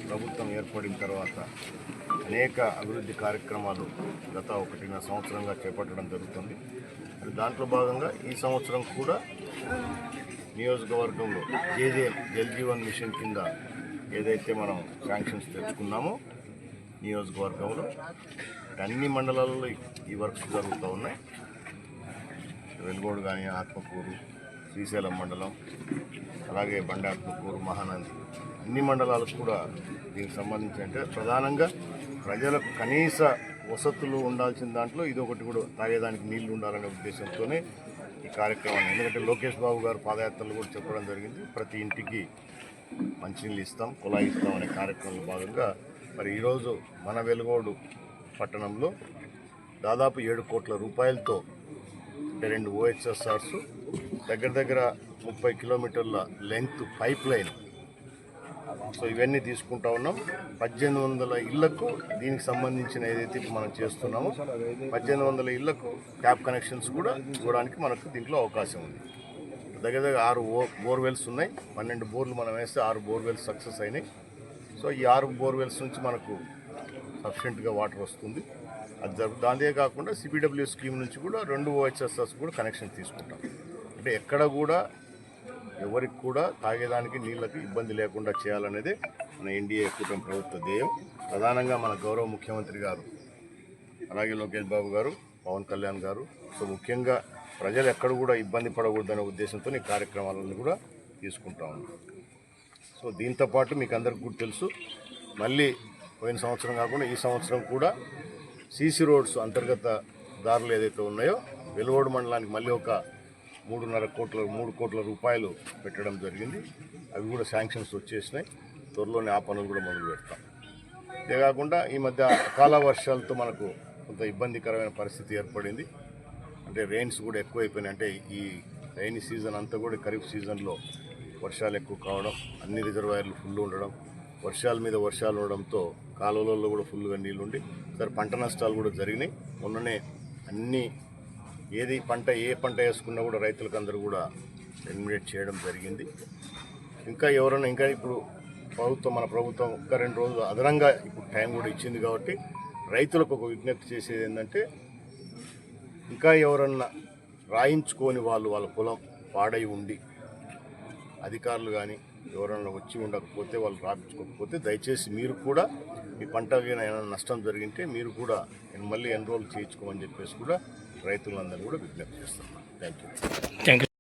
ప్రభుత్వం ఏర్పడిన తర్వాత అనేక అభివృద్ధి కార్యక్రమాలు గత 1.5 సంవత్సరంగా చేపట్టడం జరుగుతుంది. మరి దాంట్లో భాగంగా ఈ సంవత్సరం కూడా నియోజకవర్గంలో జల్ జీవన్ మిషన్ కింద ఏదైతే మనం శాంక్షన్స్ తెచ్చుకున్నామో నియోజకవర్గంలో అన్ని మండలాల్లో ఈ వర్క్స్ జరుగుతూ ఉన్నాయి. వెలుగోడు కానీ, ఆత్మకూరు, శ్రీశైలం మండలం, అలాగే బండి ఆత్మకూరు, మహానంది అన్ని మండలాలకు కూడా దీనికి సంబంధించి అంటే ప్రధానంగా ప్రజలకు కనీస వసతులు ఉండాల్సిన దాంట్లో ఇది ఒకటి కూడా తాగేదానికి నీళ్లు ఉండాలనే ఉద్దేశంతోనే ఈ కార్యక్రమాన్ని, ఎందుకంటే లోకేష్ బాబు గారు పాదయాత్రలు కూడా చెప్పడం జరిగింది, ప్రతి ఇంటికి మంచినీళ్ళు ఇస్తాం, కుళాయి ఇస్తాం అనే కార్యక్రమంలో భాగంగా మరి ఈరోజు మన వెలుగోడు పట్టణంలో దాదాపు 7 కోట్ల రూపాయలతో 2 OHSRs, దగ్గర 30 కిలోమీటర్ల లెంగ్త్ పైప్ లైన్, సో ఇవన్నీ తీసుకుంటా ఉన్నాం. 1800 ఇళ్లకు దీనికి సంబంధించిన ఏదైతే మనం చేస్తున్నామో 1800 ఇళ్లకు ట్యాప్ కనెక్షన్స్ కూడా ఇవ్వడానికి మనకు దీంట్లో అవకాశం ఉంది. దగ్గర 6 బోర్వెల్స్ ఉన్నాయి. 12 బోర్లు మనం వేస్తే 6 బోర్వెల్స్ సక్సెస్ అయినాయి. సో ఈ 6 బోర్వెల్స్ నుంచి మనకు సఫిషియెంట్గా వాటర్ వస్తుంది. అది దాంతే కాకుండా CBW స్కీమ్ నుంచి కూడా 2 OHSRs కూడా కనెక్షన్ తీసుకుంటాం. అంటే ఎక్కడ కూడా ఎవరికి కూడా తాగేదానికి నీళ్ళకి ఇబ్బంది లేకుండా చేయాలనేది మన ఎన్డీఏ కూటమి ప్రభుత్వ ధ్యేయం. ప్రధానంగా మన గౌరవ ముఖ్యమంత్రి గారు, అలాగే లోకేష్ బాబు గారు, పవన్ కళ్యాణ్ గారు, సో ముఖ్యంగా ప్రజలు ఎక్కడ కూడా ఇబ్బంది పడకూడదనే ఉద్దేశంతో ఈ కార్యక్రమాలను కూడా తీసుకుంటా ఉన్నాం. సో దీంతోపాటు మీకు అందరికీ కూడా తెలుసు, మళ్ళీ పోయిన సంవత్సరం కాకుండా ఈ సంవత్సరం కూడా సీసీ రోడ్స్ అంతర్గత దారులు ఏదైతే ఉన్నాయో వెలుగోడు మండలానికి మళ్ళీ ఒక 3 కోట్ల రూపాయలు పెట్టడం జరిగింది. అవి కూడా శాంక్షన్స్ వచ్చేసినాయి. త్వరలోనే ఆ పనులు కూడా మొదలు పెడతాం. అంతేకాకుండా ఈ మధ్య అకాల వర్షాలతో మనకు కొంత ఇబ్బందికరమైన పరిస్థితి ఏర్పడింది. అంటే రెయిన్స్ కూడా ఎక్కువైపోయినాయి. అంటే ఈ రైనీ సీజన్ అంతా కూడా ఖరీఫ్ సీజన్లో వర్షాలు ఎక్కువ కావడం, అన్ని రిజర్వాయర్లు ఫుల్ ఉండడం, వర్షాల మీద వర్షాలు ఉండడంతో కాలువలలో కూడా ఫుల్గా నీళ్ళు ఉండి సరే పంట నష్టాలు కూడా జరిగినాయి. మొన్ననే అన్ని ఏ పంట వేసుకున్నా కూడా రైతులకు అందరూ కూడా ఎలిమినేట్ చేయడం జరిగింది. ఇంకా ఇప్పుడు మన ప్రభుత్వం ఒక 2 రోజులు అదనంగా ఇప్పుడు టైం కూడా ఇచ్చింది కాబట్టి రైతులకు ఒక విజ్ఞప్తి చేసేది ఏంటంటే, ఇంకా ఎవరన్నా రాయించుకొని వాళ్ళ పొలం పాడై ఉండి అధికారులు కానీ ఎవరన్నా వచ్చి ఉండకపోతే, వాళ్ళు రాయించుకోకపోతే దయచేసి మీరు కూడా మీ పంటకి ఏమైనా నష్టం జరిగింటే మీరు కూడా మళ్ళీ ఎన్రోల్ చేయించుకోమని చెప్పేసి కూడా రైతులందరూ కూడా విజ్ఞప్తి చేస్తున్నాను. Thank you.